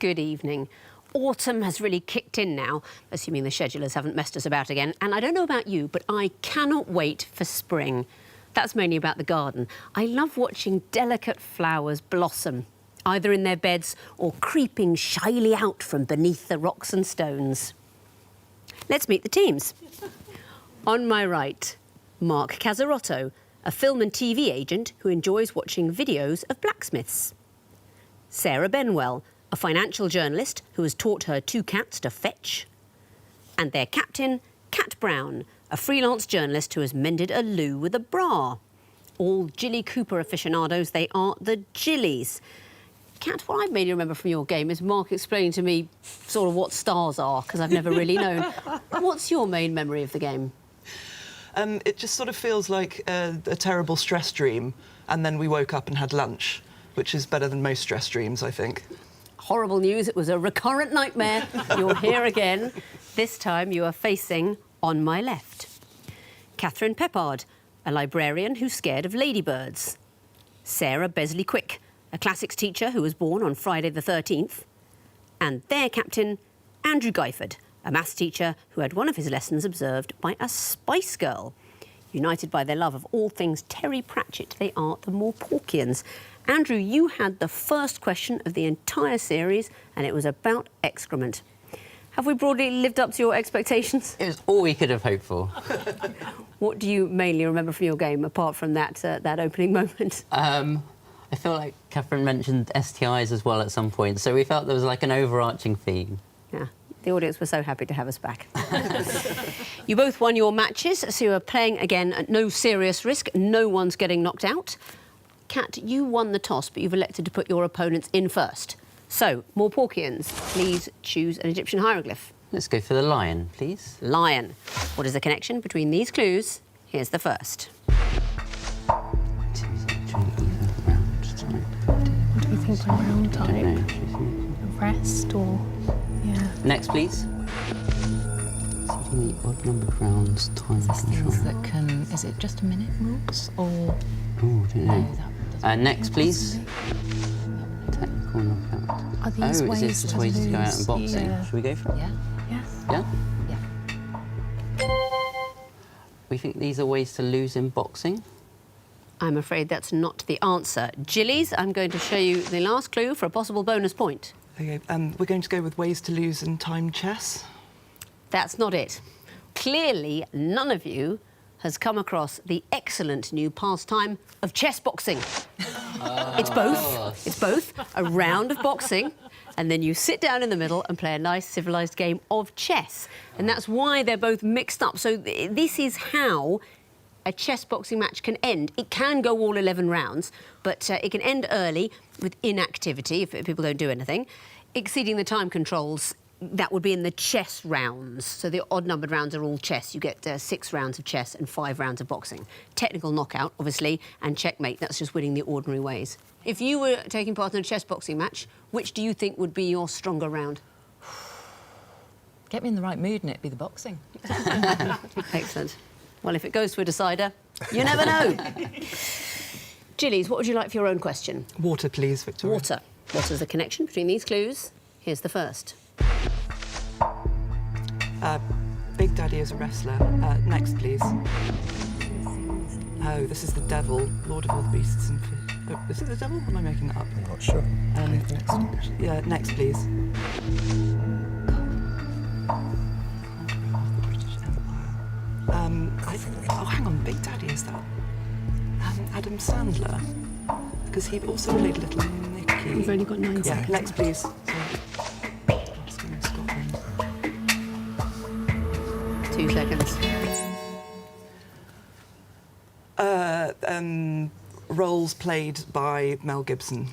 Good evening. Autumn has really kicked in now, assuming the schedulers haven't messed us about again. And I don't know about you, but I cannot wait for spring. That's mainly about the garden. I love watching delicate flowers blossom, either in their beds or creeping shyly out from beneath the rocks and stones. Let's meet the teams. On my right, Mark Casarotto, a film and TV agent who enjoys watching videos of blacksmiths. Sarah Benwell, a financial journalist who has taught her two cats to fetch. And their captain, Cat Brown, a freelance journalist who has mended a loo with a bra. All Jilly Cooper aficionados, they are the Jillies. Cat, what I mainly remember from your game is Mark explaining to me sort of what stars are, because I've never really known. What's your main memory of the game? It just sort of feels like a terrible stress dream, and then we woke up and had lunch, which is better than most stress dreams, I think. Horrible news, it was a recurrent nightmare. You're here again. This time you are facing on my left. Catherine Peppard, a librarian who's scared of ladybirds. Sarah Besley-Quick, a classics teacher who was born on Friday the 13th. And their captain, Andrew Guyford, a maths teacher who had one of his lessons observed by a Spice Girl. United by their love of all things Terry Pratchett, they are the Morporkians. Andrew, you had the first question of the entire series, and it was about excrement. Have we broadly lived up to your expectations? It was all we could have hoped for. What do you mainly remember from your game, apart from that opening moment? I feel like Catherine mentioned STIs as well at some point, so we felt there was like an overarching theme. Yeah. The audience were so happy to have us back. You both won your matches, so you are playing again at no serious risk. No one's getting knocked out. Kat, you won the toss, but you've elected to put your opponents in first. So, Morporkians, please choose an Egyptian hieroglyph. Let's go for the lion, please. Lion. What is the connection between these clues? Here's the first. What do you think by round type? Rest or... yeah. Next, please. The odd numbered rounds, time control. Things that can... is it just a minute rules or... oh, I don't know. No, next, please. Technical knockout. Are these ways is this just ways to go out in boxing? Yeah. Should we go for it? Yeah. Yes. Yeah? Yeah. We think these are ways to lose in boxing. I'm afraid that's not the answer. Jillies, I'm going to show you the last clue for a possible bonus point. OK, we're going to go with ways to lose in timed chess. That's not it. Clearly, none of you has come across the excellent new pastime of chess boxing. It's both. It's both a round of boxing, and then you sit down in the middle and play a nice, civilised game of chess. And that's why they're both mixed up. So this is how a chess boxing match can end. It can go all 11 rounds, but it can end early with inactivity if people don't do anything. Exceeding the time controls, that would be in the chess rounds. So the odd-numbered rounds are all chess. You get 6 rounds of chess and 5 rounds of boxing. Technical knockout, obviously, and checkmate. That's just winning the ordinary ways. If you were taking part in a chess boxing match, which do you think would be your stronger round? Get me in the right mood and it'd be the boxing. Excellent. Well, if it goes to a decider, you never know. Jillies, what would you like for your own question? Water, please, Victoria. Water. What is the connection between these clues? Here's the first. Big Daddy is a wrestler. Next, please. Oh, this is the devil, Lord of all the beasts and fish. Oh, is it the devil? Or am I making that up? I'm not sure. Yeah, next, please. Oh, hang on, Big Daddy, is that Adam Sandler? Because he also played Little Nicky. We've only got 9 seconds. Yeah, next, please. Scotland. 2 seconds. Roles played by Mel Gibson.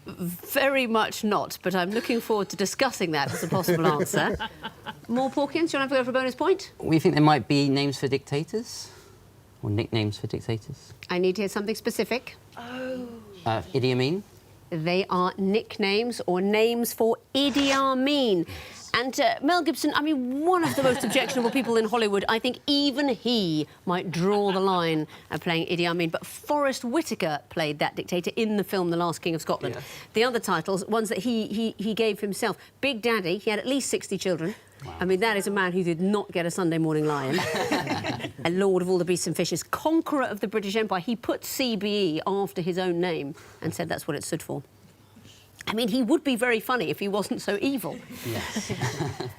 Very much not, but I'm looking forward to discussing that as a possible answer. Morporkians, do you want to go for a bonus point? We think there might be names for dictators, or nicknames for dictators. I need to hear something specific. Oh. Idi Amin. They are nicknames or names for Idi Amin. And Mel Gibson, I mean, one of the most objectionable people in Hollywood. I think even he might draw the line at playing Idi Amin. But Forrest Whitaker played that dictator in the film The Last King of Scotland. Yes. The other titles, ones that he gave himself. Big Daddy, he had at least 60 children. Wow. I mean, that is a man who did not get a Sunday morning lion. A lord of all the beasts and fishes, conqueror of the British Empire. He put CBE after his own name and said that's what it stood for. I mean, he would be very funny if he wasn't so evil. Yes.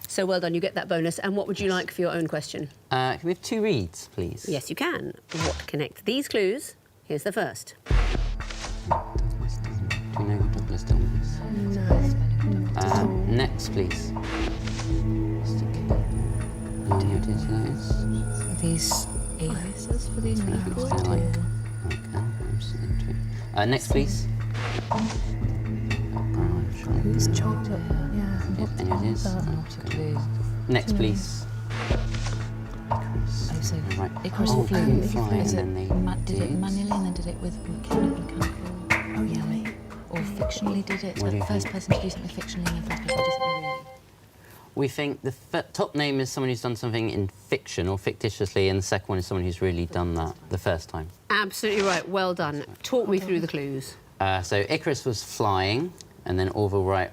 So well done, you get that bonus. And what would you like for your own question? Can we have 2 reads, please? Yes, you can. What connect these clues? Here's the first. Douglas Dillman. Do you know who Douglas Dillman is? No. Next, please. Here it is. These aliases for these people. Next, please. Who's chocolate? Yeah. And it is. Not a clue. Next, please. Oh, so Right. Icarus Oh, flew. couldn't fly, Is and it then they did it did. manually and then did it with mechanical? Oh, yeah. Or fictionally did it? What do you The first think? person to do something fictionally and the first person to do something really. We think the top name is someone who's done something in fiction or fictitiously, and the second one is someone who's really done that the first time. Absolutely right. Well done. Talk me through the clues. So Icarus was flying, and then Orville Wright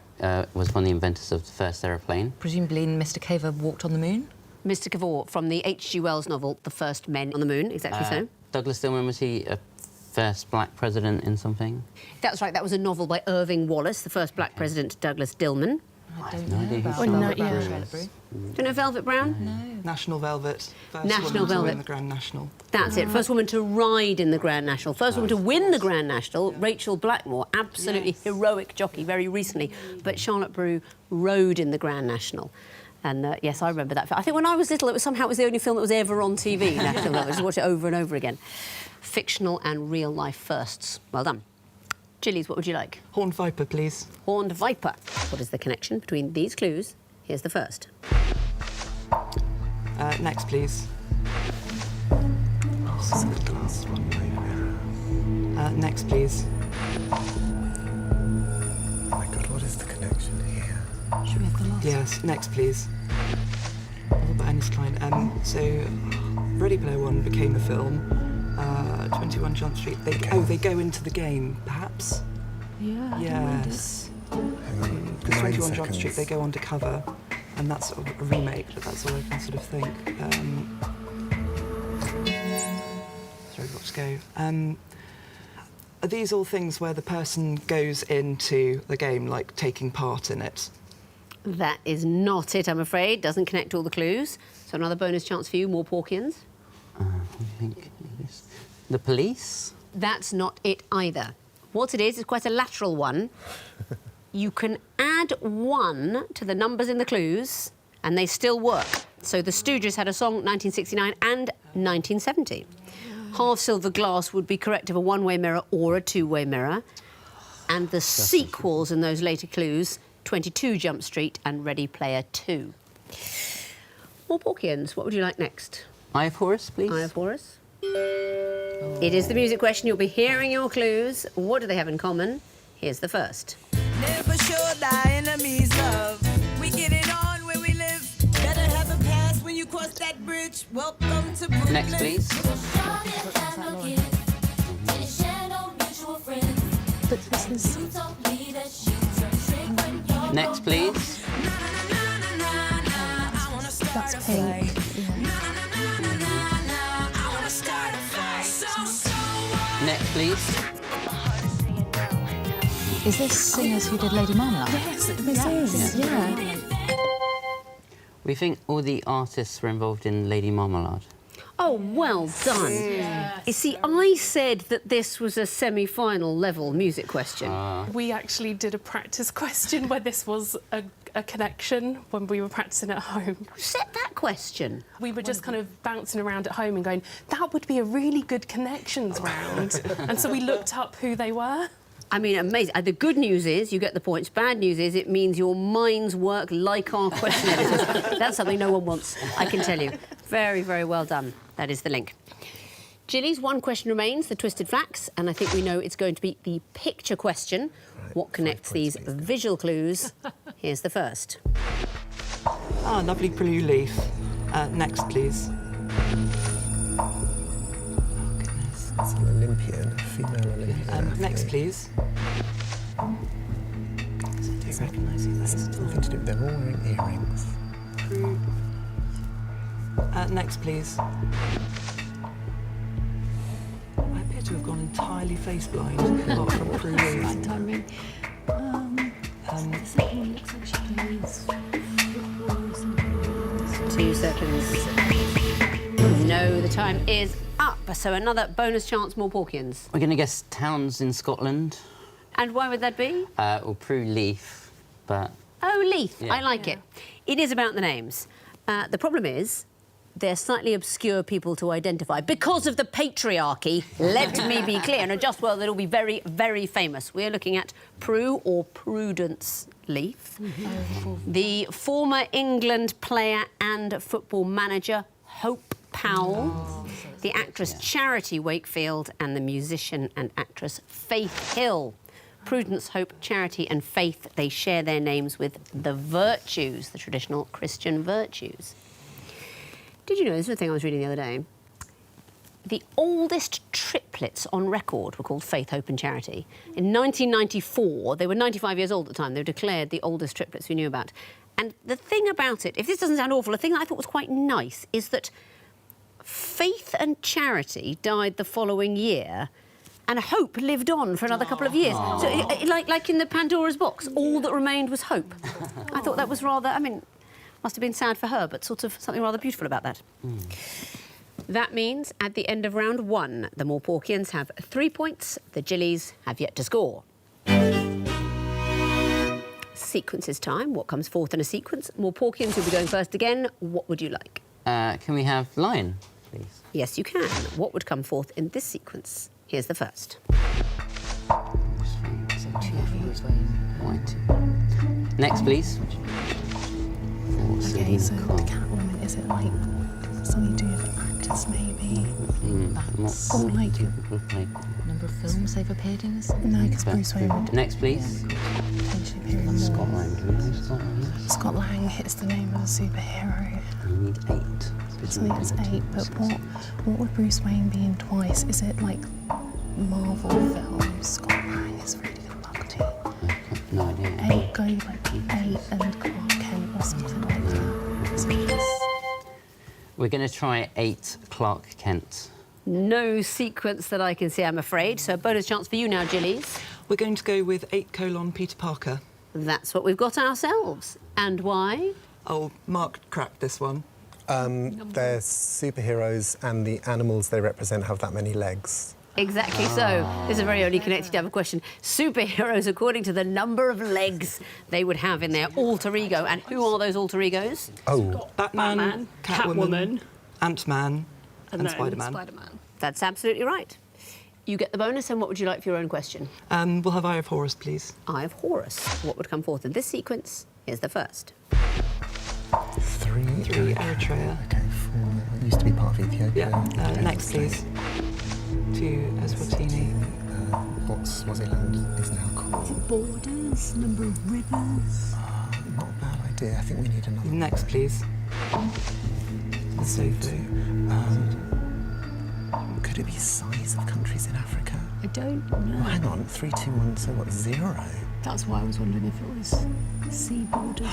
was one of the inventors of the first aeroplane. Presumably Mr. Caver walked on the moon? Mr. Cavor from the H.G. Wells novel, The First Men on the Moon, exactly so. Douglas Dillman, was he a first black president in something? That's right, that was a novel by Irving Wallace, the first black president, Douglas Dillman. I don't no know idea who about Charlotte Velvet Brown Brown. is. Charlotte Brown. Do you know Velvet Brown? No. National Velvet. First National woman to Velvet. win the Grand National. That's it. First woman to ride in the Grand National. First woman to win the Grand National, Rachel Blackmore. Absolutely heroic jockey very recently. But Charlotte Brew rode in the Grand National. And yes, I remember that. I think when I was little, it was the only film that was ever on TV, National Velvet. I just watched it over and over again. Fictional and real life firsts. Well done. Jillies, what would you like? Horned Viper, please. Horned Viper. What is the connection between these clues? Here's the first. Next, please. Next, please. Oh my God, what is the connection here? Should we have the last? Yes, next, please. Albert Einstein. So, Ready Player One became a film. 21 Jump Street. They go into the game, perhaps. Yeah. Yes. Hang on, Because 9 21 Jump seconds. Street, they go undercover, and that's sort of a remake. But that's all I can sort of think. Sorry, got to go. Are these all things where the person goes into the game, like taking part in it? That is not it, I'm afraid. Doesn't connect all the clues. So another bonus chance for you, Morporkians. I think it is. The police? That's not it either. What it is quite a lateral one. You can add 1 to the numbers in the clues, and they still work. So the Stooges had a song 1969 and 1970. Half Silver Glass would be correct of a one-way mirror or a two-way mirror. And the sequels in those later clues, 22 Jump Street and Ready Player 2. Morporkians, what would you like next? Eye of Horus, please. Eye of Horus. It is the music question. You'll be hearing your clues. What do they have in common? Here's the first. Never show thy enemies love. We get it on where we live. Better have a pass when you cross that bridge. Welcome to Brooklyn. Next, please. But this is... Next, please. That's Pink. Next, please. Is this singers who did Lady Marmalade? Yes, this is. Yeah. We think all the artists were involved in Lady Marmalade. Oh, well done. Yes. You see, I said that this was a semi-final level music question. We actually did a practice question where this was a connection when we were practicing at home. Who set that question? We were just kind of bouncing around at home and going, that would be a really good connections round. And so we looked up who they were. I mean, amazing. The good news is you get the points. Bad news is it means your minds work like our question editors. That's something no one wants, I can tell you. Very, very well done. That is the link. Jillies, one question remains, the twisted facts, and I think we know it's going to be the picture question. What connects these visual clues? Here's the first. Ah, lovely blue leaf. Next, please. Oh, goodness. It's an Olympian, a female Olympian. Next, athlete. please. Do you recognise who that is at all? Nothing to do. They're all wearing earrings. Next, please. I appear to have gone entirely face blind, apart from Prue Leaf. Timing. The second one looks like she plays football. 2 seconds. No, the time is up. So another bonus chance, Morporkians. We're going to guess towns in Scotland. And why would that be? Or Prue Leaf, but... Oh, Leith. Yeah. I like it. It is about the names. The problem is they're slightly obscure people to identify because of the patriarchy. Let me be clear. In a just world, it'll be very, very famous. We're looking at Prue or Prudence Leith, the former England player and football manager Hope Powell, the actress Charity Wakefield, and the musician and actress Faith Hill. Prudence, Hope, Charity and Faith, they share their names with the virtues, the traditional Christian virtues. Did you know, this is the thing I was reading the other day, the oldest triplets on record were called Faith, Hope and Charity. In 1994, they were 95 years old at the time, they were declared the oldest triplets we knew about. And the thing about it, if this doesn't sound awful, the thing that I thought was quite nice is that Faith and Charity died the following year, and Hope lived on for another couple of years. So, like in the Pandora's box, all that remained was hope. I thought that was rather, I mean, must have been sad for her, but sort of something rather beautiful about that. That means at the end of round 1, the Morporkians have 3 points, the Jillies have yet to score. Sequences time. What comes forth in a sequence? Morporkians will be going first again. What would you like? Can we have lion, please? Yes, you can. What would come forth in this sequence? Here's the first. Next, please. Okay, so the Catwoman, is it like something to do with actors, maybe? Bats. Or like... Number of films they've appeared in? No, because Bruce Wayne would Next, please. potentially appear in more. Scott Lang is the name of a superhero. You need 8. So it's 8, but what would Bruce Wayne be in twice? Is it like Marvel films? Scott Lang is really unlucky. No idea. 8, go like 8 and Clark Kent or something like that. So yes. We're going to try 8 Clark Kent. No sequence that I can see, I'm afraid. So a bonus chance for you now, Jillies. We're going to go with 8 : Peter Parker. That's what we've got ourselves. And why? Oh, Mark cracked this one. They're superheroes, and the animals they represent have that many legs. Exactly so. This is very only connected to have a question. Superheroes according to the number of legs they would have in their alter ego. And who are those alter egos? Oh, Batman, Catwoman, Ant-Man and then Spider-Man. That's absolutely right. You get the bonus, and what would you like for your own question? We'll have Eye of Horus, please. Eye of Horus. What would come forth in this sequence? Here's the first. 3 Eritrea. Okay, 4. It used to be part of Ethiopia. Yeah. Next, please. 2 Eswatini. What Swaziland is now called. Borders, number of rivers. Not a bad idea. I think we need another. Next, please. Lesotho. Could it be size of countries in Africa? I don't Oh, know. hang on. 3, 2, 1. So what? 0. That's why I was wondering if it was sea borders.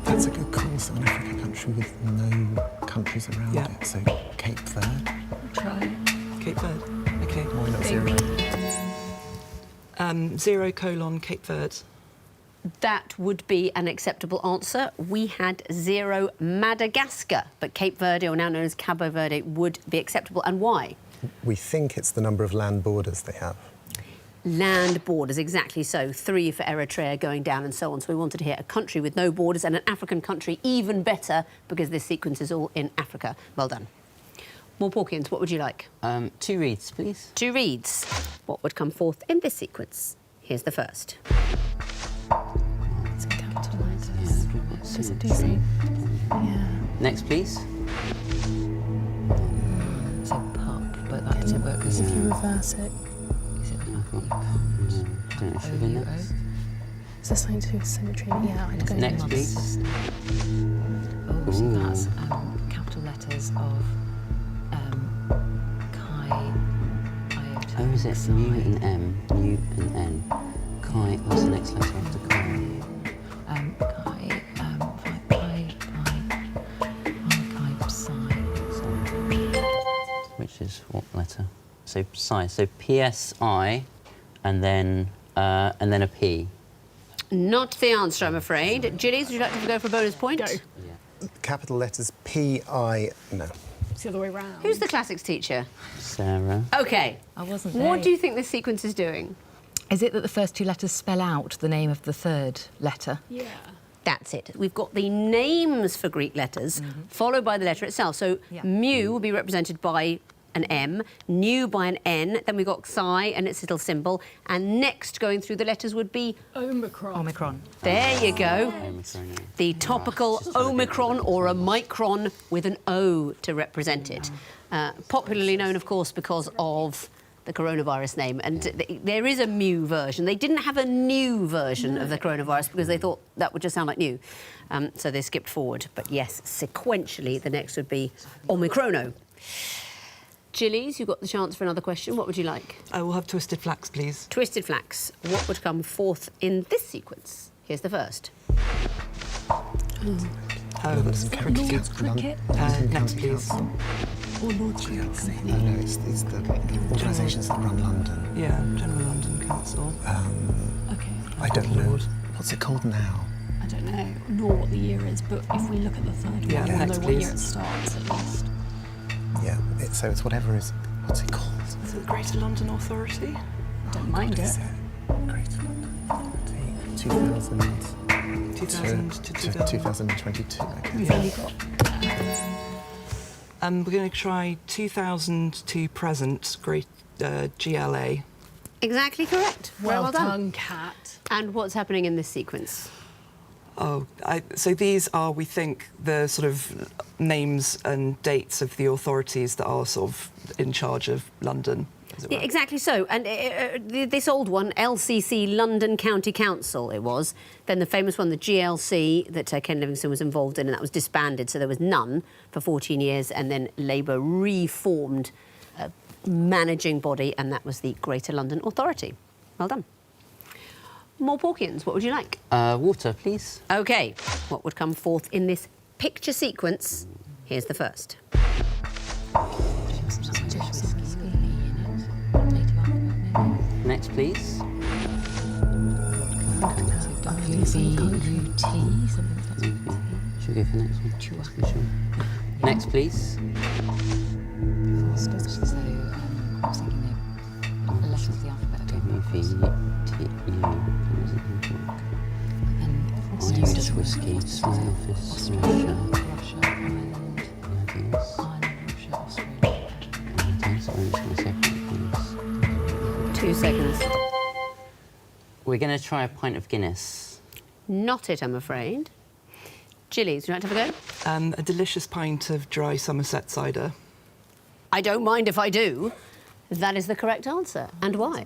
That's a good call. So an African country with no countries around Yeah. it. So Cape Verde. Try. Cape Verde. Okay. Why not 0? 0 : Cape Verde. That would be an acceptable answer. We had 0 Madagascar, but Cape Verde, or now known as Cabo Verde, would be acceptable. And why? We think it's the number of land borders they have. Land borders, exactly so. 3 for Eritrea going down and so on. So we wanted to hear a country with no borders, and an African country even better, because this sequence is all in Africa. Well done. Morporkians, what would you like? 2 reads, please. 2 reads. What would come forth in this sequence? Here's the first. Some capital letters. Does it do something? Yeah. Next, please. It's a pub, but that doesn't work because If you reverse it, is it Don't know if you're OUO? next. is there something to do with symmetry? Yeah, I'd go Next, with please. Oh, So that's capital letters of chi, iota. Oh, is it mu and m, mu and n? Chi, what's the next letter after chi? Which is what letter? So psi. So psi, and then a p. Not the answer, I'm afraid. Jillies, would you like to go for a bonus point? Go. Yeah. Capital letters P-I... No. It's the other way round. Who's the classics teacher? Sarah. OK. I wasn't What do you think this sequence is doing? Is it that the first two letters spell out the name of the third letter? Yeah. That's it. We've got the names for Greek letters, followed by the letter itself. So mu will be represented by an M, nu by an N, then we've got psi and its little symbol, and next going through the letters would be... Omicron. Omicron. There you go. Omicron. The topical Omicron, or a micron with an O to represent it. Popularly known, of course, because of the coronavirus name. And there is a mu version. They didn't have a new version of the coronavirus because they thought that would just sound like new. So they skipped forward. But yes, sequentially, the next would be Omicrono. Jillies, you've got the chance for another question. What would you like? I will have twisted flax, please. Twisted flax. What would come fourth in this sequence? Here's the first. Oh, that's pretty good. Cricket. Next, please. Or Lord's Cricket. No, it's the organisations that run London. Yeah, General London Council. OK. I don't know. What's it called now? I don't know, nor what the year is, but if we look at the third Yeah, one, we'll know next, what please. year it starts at least. Yeah, so it's whatever is... What's it called? Is it the Greater London Authority? Don't mind Is it. it Greater London Authority? 2000... 2000 to 2022, okay. We've only got... We're going to try 2000 to present, GLA. Exactly correct. Very well done. done, Cat. And what's happening in this sequence? Oh, so these are, we think, the sort of names and dates of the authorities that are sort of in charge of London, as it were. Yeah, exactly so. And this old one, LCC, London County Council, it was. Then the famous one, the GLC, that Ken Livingstone was involved in, and that was disbanded, so there was none for 14 years, and then Labour reformed a managing body, and that was the Greater London Authority. Well done. Morporkians, what would you like? Water, please. OK, what would come forth in this picture sequence? Here's the first. Next, please. Should we go for next one? Just be sure. Next, please. So, I was thinking the letters of the alphabet. Irish whiskey, Smile Office, Russia, Russia, Ireland, Canadians, Russia, Australia. Canadians, I'm just going to say 2 seconds. We're going to try a pint of Guinness. Not it, I'm afraid. Jillies, would you like to have a go? A delicious pint of dry Somerset cider. I don't mind if I do. That is the correct answer. And why?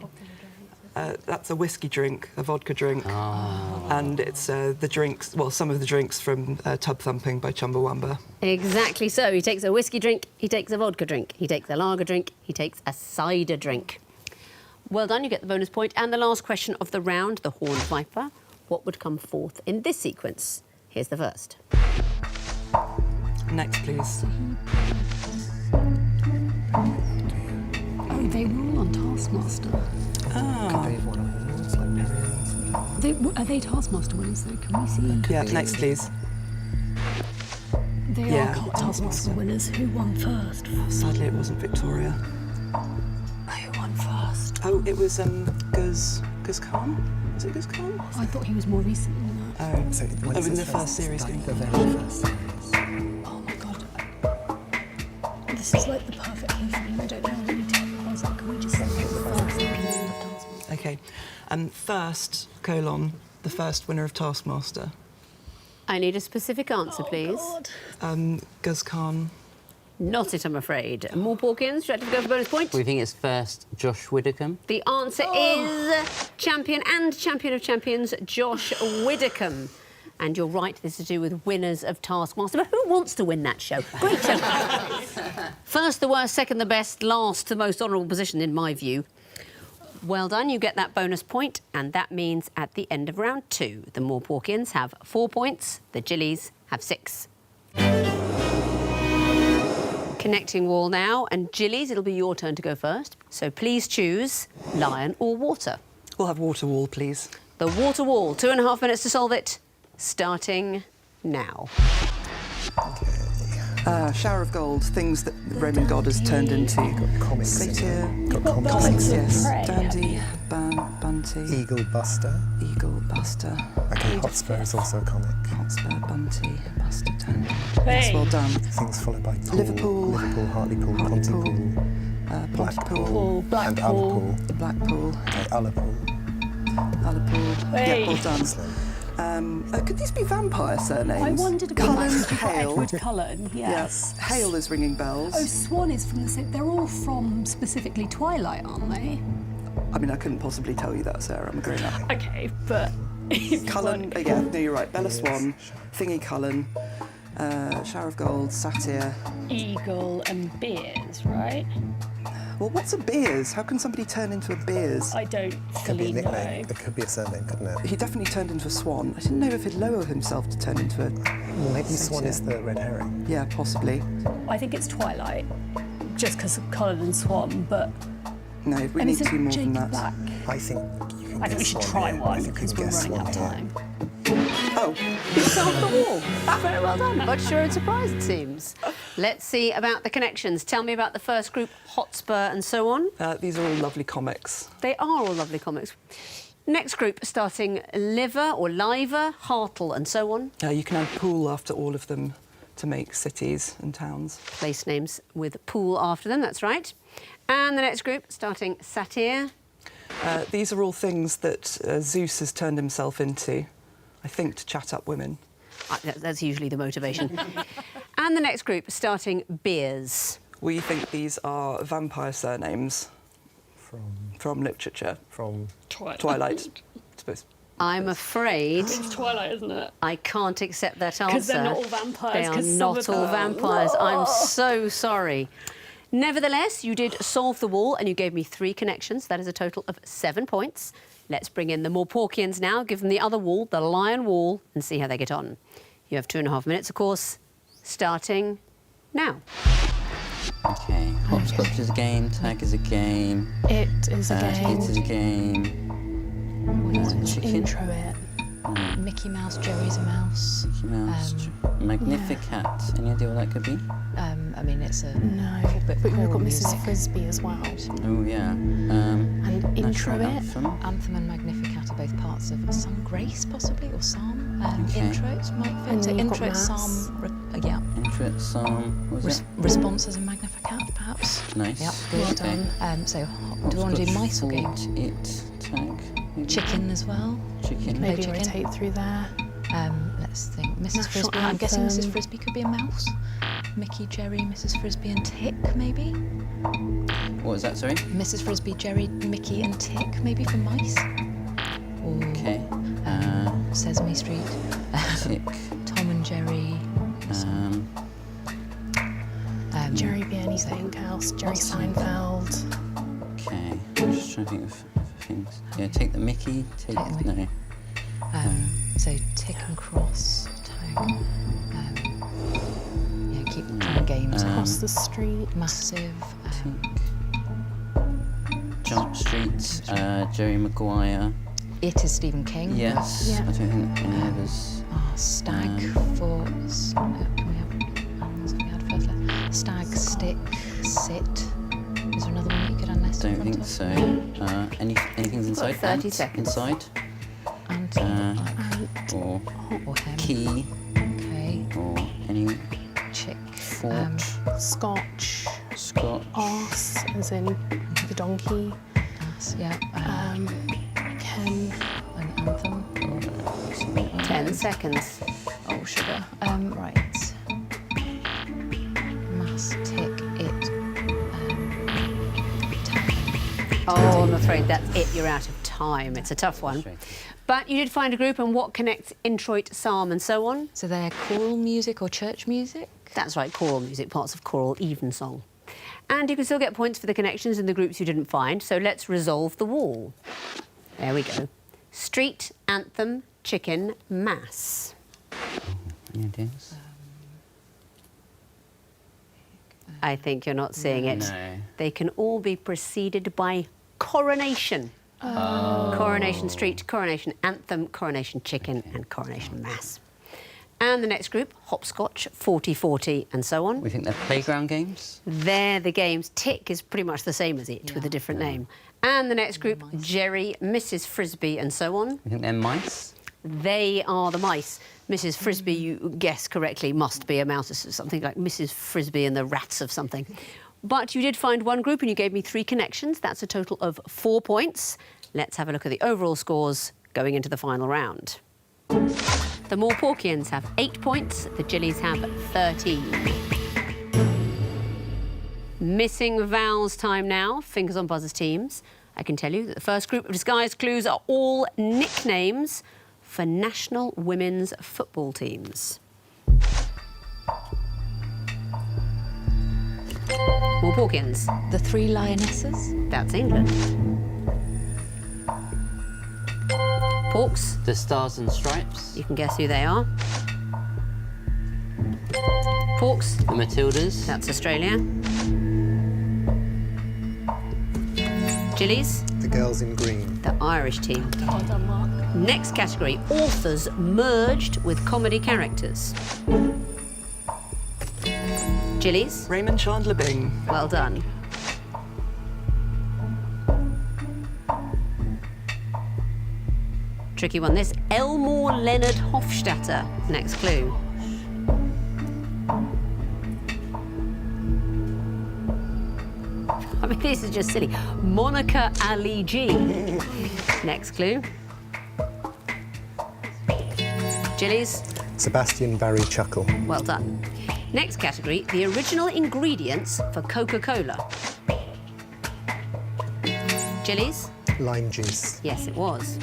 That's a whiskey drink, a vodka drink. And it's the drinks, well, some of the drinks from Tub Thumping by Chumbawamba. Exactly so. He takes a whiskey drink, he takes a vodka drink, he takes a lager drink, he takes a cider drink. Well done, you get the bonus point. And the last question of the round, the Horned Viper. What would come forth in this sequence? Here's the first. Next, please. Oh, they were all on Taskmaster. They've won awards like Perry. Are they Taskmaster winners, though? Can we see? Yeah, next, please. They Yeah. are Taskmaster winners. Who won first? Sadly, it wasn't Victoria. Who won first? Oh, it was Guz Khan? Was it Guz Khan? I thought he was more recent than that. Oh, So when oh it in says the first series. like the very first series. Oh my god. This is like the perfect thing for me. I don't know any technical. I was like, can we just pick the first Taskmaster? Okay. First, the first winner of Taskmaster. I need a specific answer, please. God. Guz Khan. Not it, I'm afraid. Morporkians, should I have to go for bonus point? We think it's first Josh Widdicombe. The answer is champion and champion of champions, Josh Widdicombe. And you're right, this is to do with winners of Taskmaster. But who wants to win that show? Great show. First the worst, second the best, last the most honourable position, in my view. Well done, you get that bonus point, and that means at the end of round 2, the Morporkians have 4 points, the Jillies have 6. Connecting wall now, and Jillies, it'll be your turn to go first. So please choose lion or water. We'll have water wall, please. The water wall, 2.5 minutes to solve it, starting now. Shower of gold, things that the Roman god has turned into. Comics. Satyr. Got comics. Comics, yes. Prey, Dandy, Bunty. Eagle Buster. Eagle, Buster. Okay, Hotspur is also a comic. Hotspur, Bunty, Buster, Dandy. Yes, well done. Things followed by Pool. Liverpool. Liverpool, Hartlepool, Pontypool, Pontypool. and Ullapool. Blackpool. Okay, Ullapool. Ullapool. Hey. Yeah, well done. Excellent. Could these be vampire surnames? I wondered about Cullen, that. Hale. Edward Cullen, yes. Yes. Hale is ringing bells. Oh, Swan is from the same. They're all from specifically Twilight, aren't they? I mean, I couldn't possibly tell you that, Sarah. I'm a grown up. Okay, but Cullen, yeah, no, you're right. Bella Swan, Thingy Cullen, Shower of Gold, Satyr. Eagle and Beers, right? Well, what's a Beers? How can somebody turn into a Beers? I don't Could be a fully nickname. know. It could be a surname, couldn't it? He definitely turned into a swan. I didn't know if he'd lower himself to turn into a... Well, maybe Swan is the red herring. Yeah, possibly. I think it's Twilight, just because of Cullen and Swan, but... No, we And need is two it more Jacob than that. Black? I think you can I think we guess should Swan try here. I one, think you because can we're guess running out of Swan here. time. Oh, You solved the wall. Very well done. Much sure and surprised, it seems. Let's see about the connections. Tell me about the first group, Hotspur and so on. these are all lovely comics. They are all lovely comics. Next group, starting Liver or Liver, Hartle and so on. You can add pool after all of them to make cities and towns. Place names with pool after them, that's right. And the next group, starting Satyr. These are all things that Zeus has turned himself into, I think, to chat up women. That's usually the motivation. And the next group, starting Beers. We think these are vampire surnames from literature, From Twilight. I suppose. I'm afraid It's Twilight, isn't it? I can't accept that answer. 'Cause they're not all vampires, They are 'cause some not of all them- vampires. I'm so sorry. Nevertheless, you did solve the wall and you gave me 3 connections. That is a total of 7 points. Let's bring in the Morporkians now, give them the other wall, the lion wall, and see how they get on. You have 2.5 minutes, of course, starting now. Okay, hopscotch is a game, tag is a game, It is a game. it is a game. Chicken, Intro it. Mickey Mouse, Jerry's a mouse. Mickey Mouse, Magnificat. Any idea what that could be? I mean, it's a No, bit but we've got choral Mrs. music. Frisbee as well. Oh yeah. And intro National it. Anthem. Anthem and Magnificat are both parts of some Grace, possibly, or Psalm. Okay. Intros might fit. And So then you've got intro, Mass. Psalm, yeah. Intro, Psalm. What was it? Responses and Magnificat, perhaps. Nice. Yep, Well good. done. So, do we want to do mice or game? Fault, It, tag. maybe? Chicken as well. Chicken. Maybe chicken. rotate through there. Let's think. Mrs. National Frisbee. I'm guessing Mrs. Anthem. Frisbee could be a mouse. Mickey, Jerry, Mrs. Frisbee, and Tick, maybe. What was that, sorry? Mrs. Frisbee, Jerry, Mickey, and Tick, maybe for mice. Or Okay. Sesame Street. Tick. Tom and Jerry. Jerry be anything else. Jerry What's Seinfeld. Okay. I'm just trying to think of things. Yeah, take the Mickey. Take Take the no. So Tick and Cross tag. Yeah, keep trying games. Across the street. Massive. Jump Street. Jerry Maguire. It is Stephen King. Yes. Yeah. I don't think any others. Stag for. Can we have animals that we had first left? Stag, stick, sit. Is there another one that you could unless Don't think so. Anything's inside? 30 Ant seconds. Inside? Or or hem. key? Okay. Or any Chick. fort? Scotch. Scotch? Arse, as in the donkey. Yeah. Ken. An anthem. 10 seconds. Oh, sugar. Right. Mass, tick, it. Oh, I'm afraid that's it. You're out of time. time. It's a tough one. But you did find a group, and what connects introit, psalm and so on? So they're choral music or church music? That's right, choral music, parts of choral, evensong. And you can still get points for the connections in the groups you didn't find, so let's resolve the wall. There we go. Street, anthem, chicken, mass. Any ideas? I think you're not seeing it. No. They can all be preceded by coronation. Coronation Street, Coronation Anthem, Coronation Chicken and Coronation Mass. And the next group, hopscotch, 40-40 and so on. We think they're playground games? They're the games. Tick is pretty much the same as it with a different name. And the next group, Jerry, Mrs Frisbee and so on. We think they're mice? They are the mice. Mrs Frisbee, you guessed correctly, must be a mouse, something like Mrs Frisbee and the rats of something. But you did find one group and you gave me 3 connections. That's a total of 4 points. Let's have a look at the overall scores going into the final round. The Morporkians have 8 points, the Jillies have 13. Missing vowels time now, fingers on buzzers teams. I can tell you that the first group of disguise clues are all nicknames for national women's football teams. Morporkians. The Three Lionesses? That's England. Porks. The Stars and Stripes? You can guess who they are. Porks. The Matildas? That's Australia. Jillies. The girls in green. The Irish team. Well done, Mark. Next category, authors merged with comedy characters. Jillies. Raymond Chandler Bing. Well done. Tricky one, this. Elmore Leonard Hofstadter. Next clue. I mean, this is just silly. Monica Ali G. Next clue. Jillies. Sebastian Barry Chuckle. Well done. Next category, the original ingredients for Coca-Cola. Jillies? Lime juice. Yes, it was.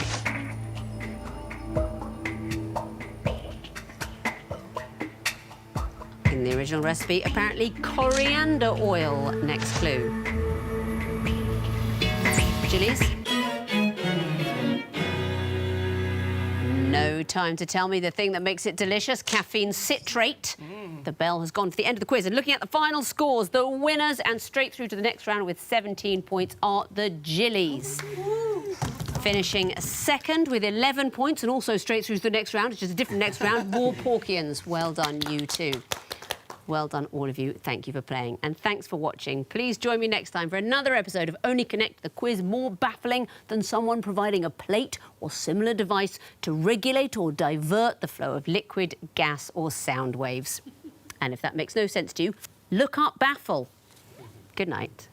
In the original recipe, apparently coriander oil. Next clue. Jillies? No time to tell me the thing that makes it delicious, caffeine citrate. The bell has gone for the end of the quiz. And looking at the final scores, the winners and straight through to the next round with 17 points are the Jillies. Finishing second with 11 points and also straight through to the next round, which is a different next round, Morporkians. Well done, you two. Well done, all of you. Thank you for playing. And thanks for watching. Please join me next time for another episode of Only Connect, the quiz more baffling than someone providing a plate or similar device to regulate or divert the flow of liquid, gas or sound waves. And if that makes no sense to you, look up baffle. Good night.